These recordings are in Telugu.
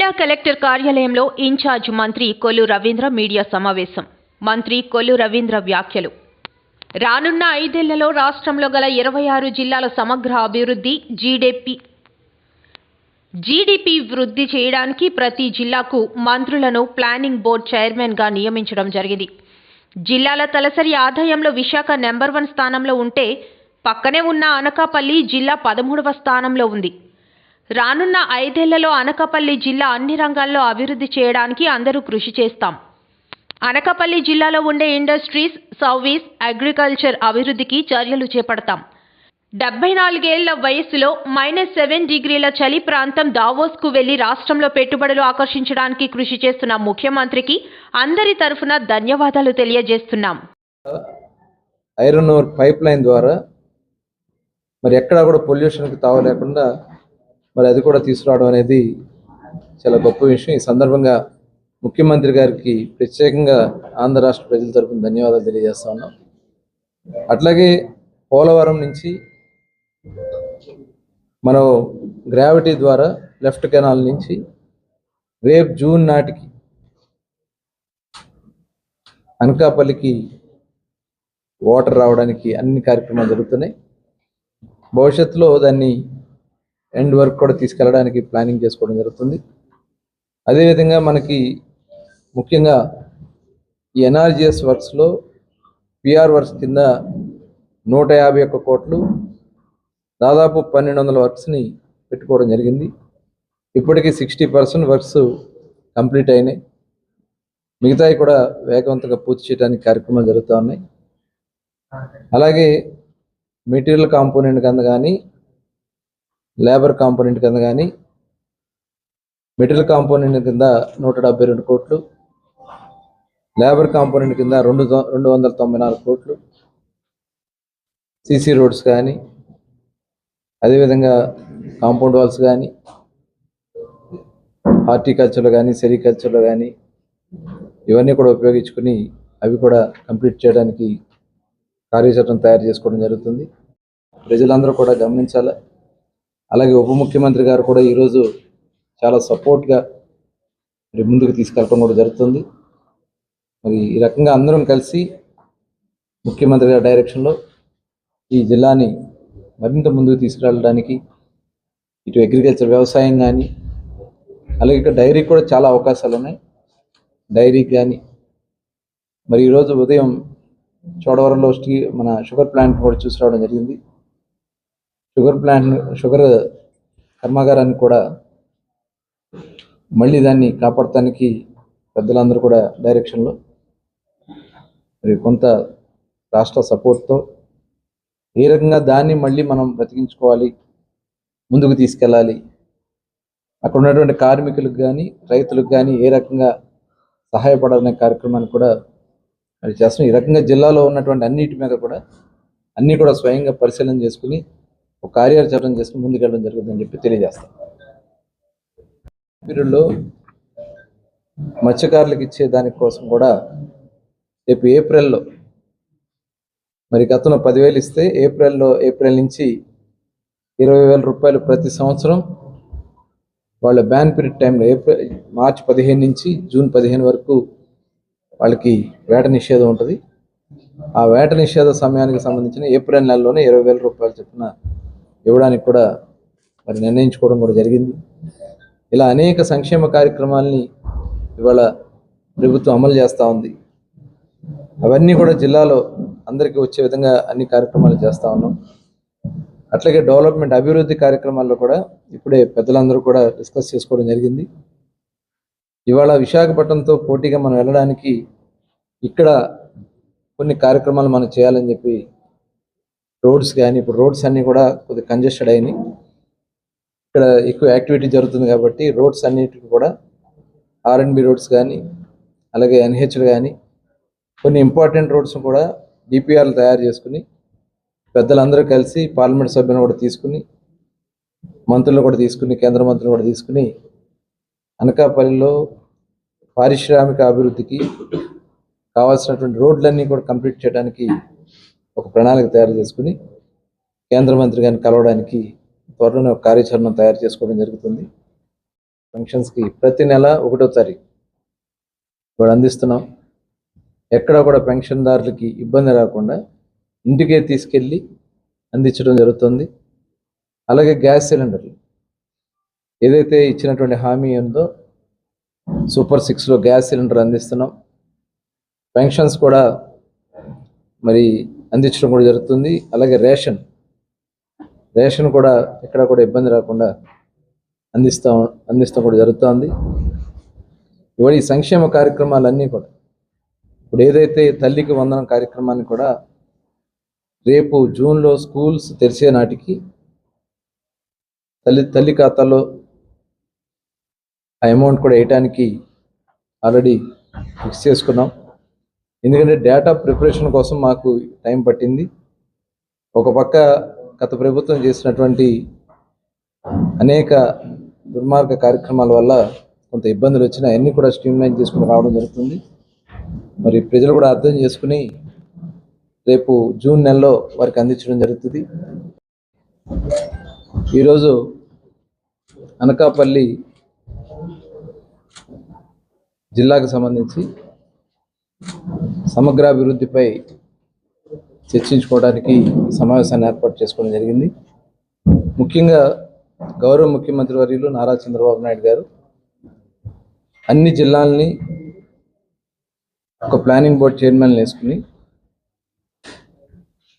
జిల్లా కలెక్టర్ కార్యాలయంలో ఇన్ఛార్జ్ మంత్రి కొల్లు రవీంద్ర మీడియా సమావేశం. మంత్రి కొల్లు రవీంద్ర వ్యాఖ్యలు. రానున్న 5 ఏళ్లలో రాష్ట్రంలో గల 26 జిల్లాల సమగ్ర అభివృద్ధి జీడీపీ వృద్ధి చేయడానికి ప్రతి జిల్లాకు మంత్రులను ప్లానింగ్ బోర్డు చైర్మన్గా నియమించడం జరిగింది. జిల్లాల తలసరి ఆదాయంలో విశాఖ నెంబర్ 1 స్థానంలో ఉంటే పక్కనే ఉన్న అనకాపల్లి జిల్లా 13వ స్థానంలో ఉంది. రానున్న 5 ఏళ్లలో అనకాపల్లి జిల్లా అన్ని రంగాల్లో అభివృద్ధి చేయడానికి అందరూ కృషి చేస్తాం. అనకాపల్లి జిల్లాలో ఉండే ఇండస్ట్రీస్, సర్వీస్, అగ్రికల్చర్ అభివృద్ధికి చర్యలు చేపడతాం. 74 ఏళ్ల వయసులో -7 డిగ్రీల చలి ప్రాంతం దావోస్కు వెళ్లి రాష్ట్రంలో పెట్టుబడులు ఆకర్షించడానికి కృషి చేస్తున్న ముఖ్యమంత్రికి అందరి తరఫున ధన్యవాదాలు తెలియజేస్తున్నాం. ఐరన్ ఓర్ పైప్ లైన్ ద్వారా మరి ఎక్కడా కూడా పొల్యూషన్కి తావు లేకుండా మరి అది కూడా తీసుకురావడం అనేది చాలా గొప్ప విషయం. ఈ సందర్భంగా ముఖ్యమంత్రి గారికి ప్రత్యేకంగా ఆంధ్ర రాష్ట్ర ప్రజల తరఫున ధన్యవాదాలు తెలియజేస్తా ఉన్నాం. అట్లాగే పోలవరం నుంచి మనం గ్రావిటీ ద్వారా లెఫ్ట్ కెనాల్ నుంచి రేపు జూన్ నాటికి అనకాపల్లికి వాటర్ రావడానికి అన్ని కార్యక్రమాలు జరుగుతున్నాయి. భవిష్యత్తులో దాన్ని ఎండ్ వర్క్ కూడా తీసుకెళ్ళడానికి ప్లానింగ్ చేసుకోవడం జరుగుతుంది. అదేవిధంగా మనకి ముఖ్యంగా ఈ ఎన్ఆర్జీఎస్ వర్క్స్లో పిఆర్ వర్క్స్ కింద 151 కోట్లు దాదాపు 1200 వర్క్స్ని పెట్టుకోవడం జరిగింది. ఇప్పటికీ 60% వర్క్స్ కంప్లీట్ అయినాయి. మిగతాయి కూడా వేగవంతంగా పూర్తి చేయడానికి కార్యక్రమాలు జరుగుతూ ఉన్నాయి. అలాగే మెటీరియల్ కాంపోనెంట్ కింద కానీ లేబర్ కాంపోనెంట్ కింద కానీ మెటీరియల్ కాంపోనెంట్ కింద 172 కోట్లు, లేబర్ కాంపోనెంట్ కింద 294 కోట్లు, సీసీ రోడ్స్ కానీ అదేవిధంగా కాంపౌండ్ వాల్స్ కానీ హార్టికల్చర్లో కానీ సెరికల్చర్లో కానీ ఇవన్నీ కూడా ఉపయోగించుకుని అవి కూడా కంప్లీట్ చేయడానికి కార్యాచరణ తయారు చేసుకోవడం జరుగుతుంది. ప్రజలందరూ కూడా గమనించాలి. అలాగే ఉప ముఖ్యమంత్రి గారు కూడా ఈరోజు చాలా సపోర్ట్గా మరి ముందుకు తీసుకెళ్ళడం కూడా జరుగుతుంది. మరి ఈ రకంగా అందరం కలిసి ముఖ్యమంత్రి గారి డైరెక్షన్లో ఈ జిల్లాని మరింత ముందుకు తీసుకెళ్ళడానికి ఇటు అగ్రికల్చర్ వ్యవసాయం కానీ అలాగే ఇక్కడ డైరీకి కూడా చాలా అవకాశాలు ఉన్నాయి. డైరీకి కానీ మరి ఈరోజు ఉదయం చోడవరంలో మన షుగర్ ప్లాంట్ కూడా చూసి రావడం జరిగింది. షుగర్ కర్మాగారాన్ని కూడా మళ్ళీ దాన్ని కాపాడటానికి పెద్దలందరూ కూడా డైరెక్షన్లో మరి కొంత రాష్ట్ర సపోర్ట్తో ఏ రకంగా దాన్ని మళ్ళీ మనం బ్రతికించుకోవాలి, ముందుకు తీసుకెళ్ళాలి, అక్కడ ఉన్నటువంటి కార్మికులకు కానీ రైతులకు కానీ ఏ రకంగా సహాయపడాలనే కార్యక్రమాన్ని కూడా మరి చేస్తాం. ఈ రకంగా జిల్లాలో ఉన్నటువంటి అన్నిటి మీద కూడా అన్నీ కూడా స్వయంగా పరిశీలన చేసుకుని ఒక కార్యాచరణ చేసుకుని ముందుకెళ్ళడం జరుగుతుందని చెప్పి తెలియజేస్తాం. పీరియడ్లో మత్స్యకారులకు ఇచ్చే దానికోసం కూడా రేపు ఏప్రిల్లో మరి గతంలో 10,000 ఇస్తే ఏప్రిల్ నుంచి 20,000 రూపాయలు ప్రతి సంవత్సరం వాళ్ళ బ్యాన్ పీరియడ్ టైంలో మార్చి 15 నుంచి జూన్ 15 వరకు వాళ్ళకి వేట నిషేధం ఉంటుంది. ఆ వేట నిషేధ సమయానికి సంబంధించిన ఏప్రిల్ నెలలోనే 20,000 రూపాయలు చొప్పున ఇవ్వడానికి కూడా మరి నిర్ణయించుకోవడం కూడా జరిగింది. ఇలా అనేక సంక్షేమ కార్యక్రమాలని ఇవాళ ప్రభుత్వం అమలు చేస్తూ ఉంది. అవన్నీ కూడా జిల్లాలో అందరికీ వచ్చే విధంగా అన్ని కార్యక్రమాలు చేస్తూ ఉన్నాం. అట్లాగే డెవలప్మెంట్ అభివృద్ధి కార్యక్రమాల్లో కూడా ఇప్పుడే పెద్దలందరూ కూడా డిస్కస్ చేసుకోవడం జరిగింది. ఇవాళ విశాఖపట్నంతో పోటీగా మనం వెళ్ళడానికి ఇక్కడ కొన్ని కార్యక్రమాలు మనం చేయాలని చెప్పి రోడ్స్ కానీ ఇప్పుడు రోడ్స్ అన్నీ కూడా కొద్దిగా కంజెస్టెడ్ అయినాయి. ఇక్కడ ఎక్కువ యాక్టివిటీ జరుగుతుంది కాబట్టి రోడ్స్ అన్నిటికీ కూడా R&B రోడ్స్ కానీ అలాగే NHలు కానీ కొన్ని ఇంపార్టెంట్ రోడ్స్ కూడా DPRలు తయారు చేసుకుని పెద్దలందరూ కలిసి పార్లమెంట్ సభ్యులను కూడా తీసుకుని మంత్రులు కూడా తీసుకుని కేంద్ర మంత్రులు కూడా తీసుకుని అనకాపల్లిలో పారిశ్రామిక అభివృద్ధికి కావాల్సినటువంటి రోడ్లన్నీ కూడా కంప్లీట్ చేయడానికి ఒక ప్రణాళిక తయారు చేసుకుని కేంద్ర మంత్రి గారిని కలవడానికి త్వరలోనే ఒక కార్యాచరణ తయారు చేసుకోవడం జరుగుతుంది. పెన్షన్స్కి ప్రతి నెల 1వ తారీఖు కూడా అందిస్తున్నాం. ఎక్కడ కూడా పెన్షన్దారులకి ఇబ్బంది రాకుండా ఇంటికే తీసుకెళ్ళి అందించడం జరుగుతుంది. అలాగే గ్యాస్ సిలిండర్లు ఏదైతే ఇచ్చినటువంటి హామీ ఉందో సూపర్ 6లో గ్యాస్ సిలిండర్ అందిస్తున్నాం. పెన్షన్స్ కూడా మరి అందించడం కూడా జరుగుతుంది. అలాగే రేషన్ కూడా ఎక్కడ కూడా ఇబ్బంది రాకుండా అందిస్తాం కూడా జరుగుతుంది. ఇవాళ ఈ సంక్షేమ కార్యక్రమాలన్నీ కూడా ఇప్పుడు ఏదైతే తల్లికి వందనం కార్యక్రమాన్ని కూడా రేపు జూన్లో స్కూల్స్ తెరిచే నాటికి తల్లి ఖాతాలో ఆ అమౌంట్ కూడా వేయటానికి ఆల్రెడీ ఫిక్స్ చేసుకున్నాం. ఎందుకంటే డేటా ప్రిపరేషన్ కోసం మాకు టైం పట్టింది. ఒక పక్క గత ప్రభుత్వం చేసినటువంటి అనేక దుర్మార్గ కార్యక్రమాల వల్ల కొంత ఇబ్బందులు వచ్చినా అన్నీ కూడా స్ట్రీమ్లైన్ చేసుకుని రావడం జరుగుతుంది. మరి ప్రజలు కూడా అర్థం చేసుకుని రేపు జూన్ నెలలో వారికి అందించడం జరుగుతుంది. ఈరోజు అనకాపల్లి జిల్లాకు సంబంధించి సమగ్రాభివృద్ధిపై చర్చించుకోవడానికి సమావేశాన్ని ఏర్పాటు చేసుకోవడం జరిగింది. ముఖ్యంగా గౌరవ ముఖ్యమంత్రి వర్యులు నారా చంద్రబాబు నాయుడు గారు అన్ని జిల్లాలని ఒక ప్లానింగ్ బోర్డ్ చైర్మన్ వేసుకుని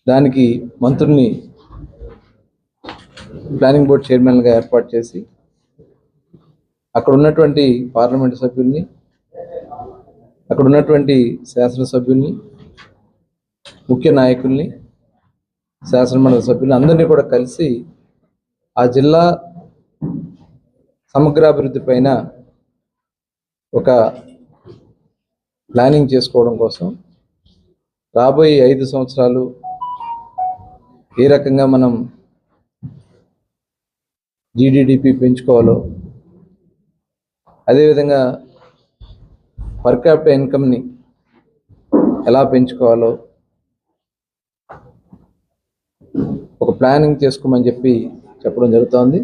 దానికి మంత్రుల్ని ప్లానింగ్ బోర్డ్ చైర్మన్గా ఏర్పాటు చేసి అక్కడ ఉన్నటువంటి పార్లమెంటు సభ్యుల్ని, అక్కడ ఉన్నటువంటి శాసనసభ్యుల్ని, ముఖ్య నాయకుల్ని, శాసనమండలి సభ్యుల్ని అందరినీ కూడా కలిసి ఆ జిల్లా సమగ్రాభివృద్ధి పైన ఒక ప్లానింగ్ చేసుకోవడం కోసం రాబోయే 5 సంవత్సరాలు ఏ రకంగా మనం జీడిడిపి పెంచుకోవాలో, అదేవిధంగా పర్ క్యాపిటల్ ఇన్కమ్ని ఎలా పెంచుకోవాలో ఒక ప్లానింగ్ చేసుకోమని చెప్పడం జరుగుతోంది.